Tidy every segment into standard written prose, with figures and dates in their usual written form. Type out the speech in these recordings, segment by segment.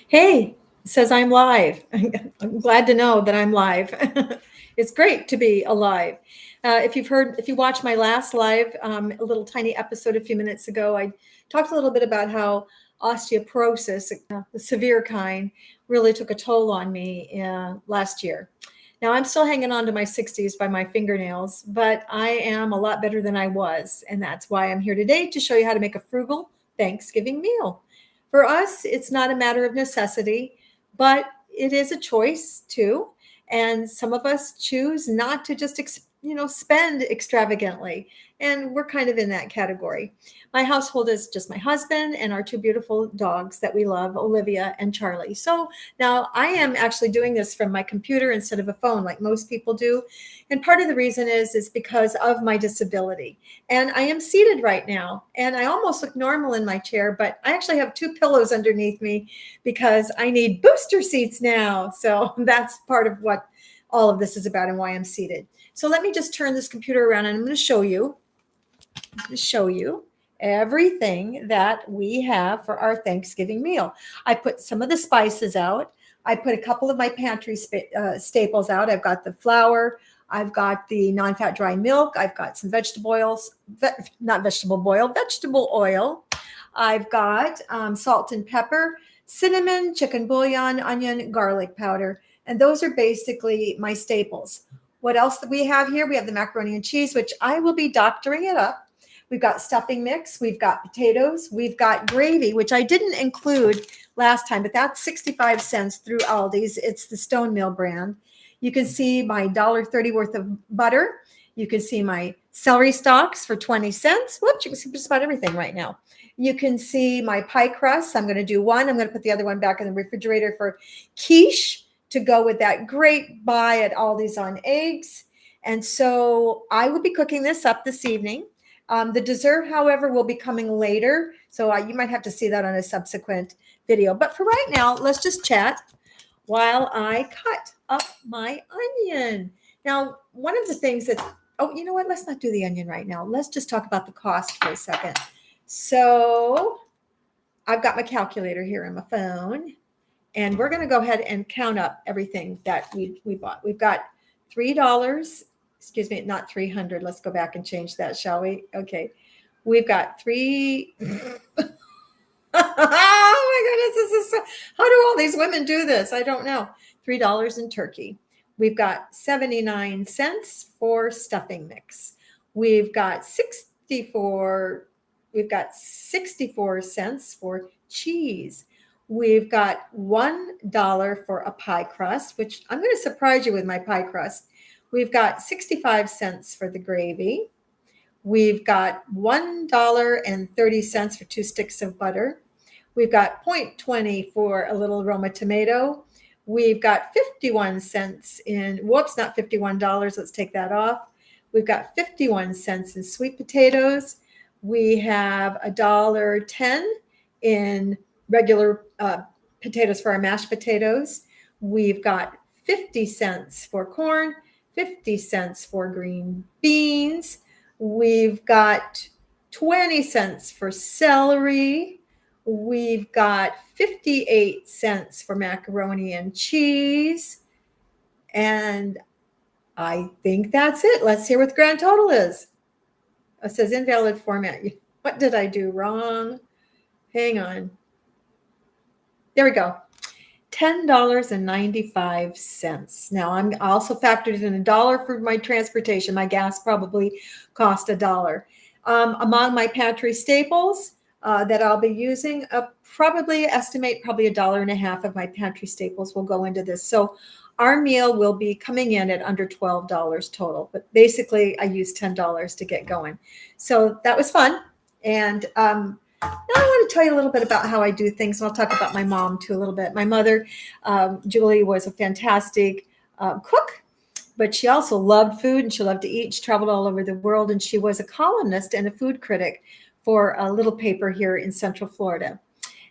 Hey, it says I'm live. I'm glad to know that I'm live. It's great to be alive. If you watched my last live, a little tiny episode a few minutes ago, I talked a little bit about how osteoporosis, the severe kind, really took a toll on me last year. Now I'm still hanging on to my 60s by my fingernails, but I am a lot better than I was. And that's why I'm here today to show you how to make a frugal Thanksgiving meal. For us, it's not a matter of necessity, but it is a choice too. And some of us choose not to just, spend extravagantly. And we're kind of in that category. My household is just my husband and our two beautiful dogs that we love, Olivia and Charlie. So now I am actually doing this from my computer instead of a phone like most people do. And part of the reason is because of my disability. And I am seated right now and I almost look normal in my chair, but I actually have two pillows underneath me because I need booster seats now. So that's part of what all of this is about and why I'm seated. So let me just turn this computer around and I'm going to show you everything that we have for our Thanksgiving meal. I put some of the spices out. I put a couple of my pantry staples out. I've got the flour. I've got the non-fat dry milk. I've got some vegetable oils, not vegetable oil, vegetable oil. I've got salt and pepper, cinnamon, chicken bouillon, onion, garlic powder. And those are basically my staples. What else do we have here? We have the macaroni and cheese, which I will be doctoring it up. We've got stuffing mix. We've got potatoes. We've got gravy, which I didn't include last time, but that's 65 cents through Aldi's. It's the Stone Mill brand. You can see my $1.30 worth of butter. You can see my celery stalks for 20 cents. Whoops, you can see just about everything right now. You can see my pie crust. I'm going to do one. I'm going to put the other one back in the refrigerator for quiche to go with that great buy at Aldi's on eggs. And so I will be cooking this up this evening. The dessert, however, will be coming later. So you might have to see that on a subsequent video. But for right now, let's just chat while I cut up my onion. Now, one of the things that, oh, you know what? Let's not do the onion right now. Let's just talk about the cost for a second. So I've got my calculator here on my phone. And we're going to go ahead and count up everything that we bought. We've got $3. Excuse me, not 300. Let's go back and change that, shall we? Okay. We've got three. Oh my goodness. This is so, how do all these women do this? I don't know. $3 in turkey. We've got 79 cents for stuffing mix. We've got 64 cents for cheese. We've got $1 for a pie crust, which I'm going to surprise you with my pie crust. We've got 65 cents for the gravy. We've got $1.30 for 2 sticks of butter. We've got 0.20 for a little Roma tomato. We've got 51 cents in, whoops, not $51. Let's take that off. We've got 51 cents in sweet potatoes. We have $1.10 in regular potatoes for our mashed potatoes. We've got 50 cents for corn, 50 cents for green beans. We've got 20 cents for celery. We've got 58 cents for macaroni and cheese. And I think that's it. Let's hear what the grand total is. It says invalid format. What did I do wrong? Hang on. There we go. $10.95. Now I also factored in $1 for my transportation. My gas probably cost $1. Among my pantry staples that I'll be using, probably $1.50 of my pantry staples will go into this. So our meal will be coming in at under $12 total. But basically, I used $10 to get going. So that was fun. And now I want to tell you a little bit about how I do things, and I'll talk about my mom too a little bit. My mother, Julie, was a fantastic cook, but she also loved food and she loved to eat. She traveled all over the world, and she was a columnist and a food critic for a little paper here in Central Florida.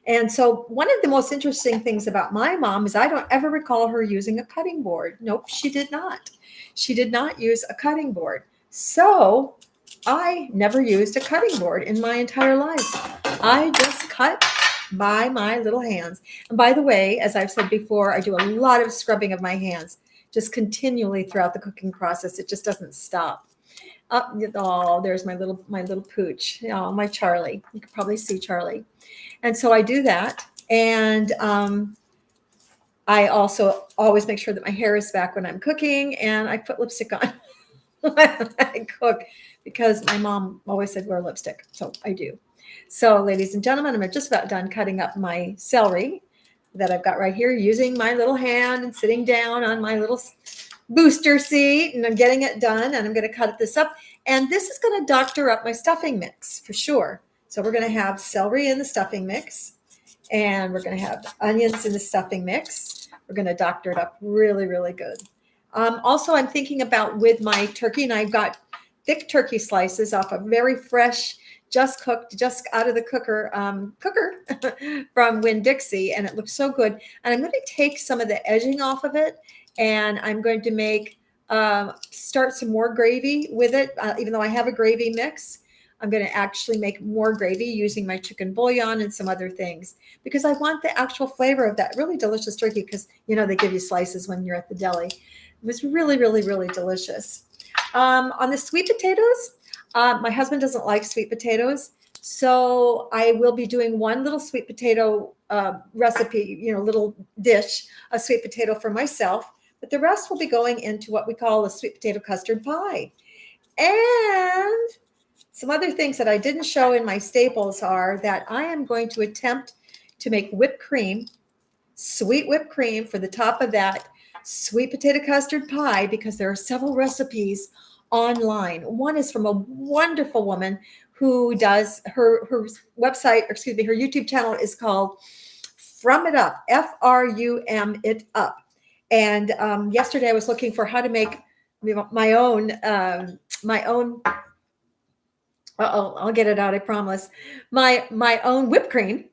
And so one of the most interesting things about my mom is I don't ever recall her using a cutting board. Nope, she did not. She did not use a cutting board. So I never used a cutting board in my entire life. I just cut by my little hands. And by the way, as I've said before, I do a lot of scrubbing of my hands just continually throughout the cooking process. It just doesn't stop. Oh, there's my little pooch. Oh, my Charlie. You can probably see Charlie. And so I do that. And I also always make sure that my hair is back when I'm cooking, and I put lipstick on when I cook because my mom always said wear lipstick. So I do. So, ladies and gentlemen, I'm just about done cutting up my celery that I've got right here using my little hand and sitting down on my little booster seat, and I'm getting it done, and I'm going to cut this up. And this is going to doctor up my stuffing mix for sure. So we're going to have celery in the stuffing mix, and we're going to have onions in the stuffing mix. We're going to doctor it up really, really good. Also, I'm thinking about with my turkey, and I've got thick turkey slices off a very fresh, just cooked, just out of the cooker from Winn-Dixie, and it looks so good. And I'm going to take some of the edging off of it, and I'm going to make start some more gravy with it. Even though I have a gravy mix, I'm going to actually make more gravy using my chicken bouillon and some other things because I want the actual flavor of that really delicious turkey because, they give you slices when you're at the deli. It was really, really, really delicious. On the sweet potatoes, my husband doesn't like sweet potatoes, so I will be doing one little sweet potato recipe, little dish of sweet potato for myself, but the rest will be going into what we call a sweet potato custard pie. And some other things that I didn't show in my staples are that I am going to attempt to make whipped cream, sweet whipped cream for the top of that sweet potato custard pie because there are several recipes online. One is from a wonderful woman who does her website, her YouTube channel is called From It Up, F-R-U-M It Up. And yesterday I was looking for how to make my own I'll get it out, I promise. My own whipped cream.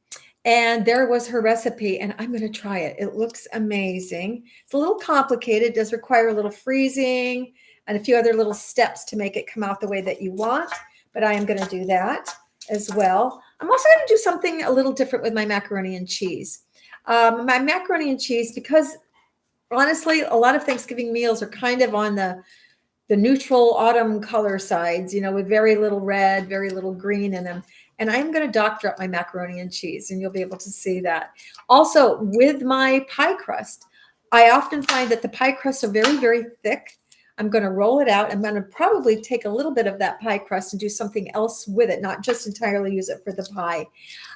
And there was her recipe, and I'm going to try it. It looks amazing. It's a little complicated. It does require a little freezing and a few other little steps to make it come out the way that you want, but I am going to do that as well. I'm also going to do something a little different with my macaroni and cheese. My macaroni and cheese, because honestly, a lot of Thanksgiving meals are kind of on the neutral autumn color sides, with very little red, very little green in them. And I'm going to doctor up my macaroni and cheese, and you'll be able to see that. Also, with my pie crust, I often find that the pie crusts are very, very thick. I'm going to roll it out. I'm going to probably take a little bit of that pie crust and do something else with it, not just entirely use it for the pie.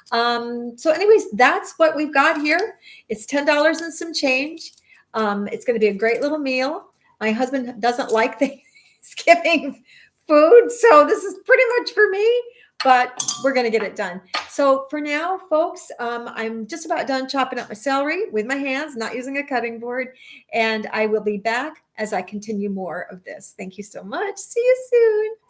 So anyways, that's what we've got here. It's $10 and some change. It's going to be a great little meal. My husband doesn't like Thanksgiving food, so this is pretty much for me, but we're going to get it done. So for now, folks, I'm just about done chopping up my celery with my hands, not using a cutting board, and I will be back as I continue more of this. Thank you so much. See you soon.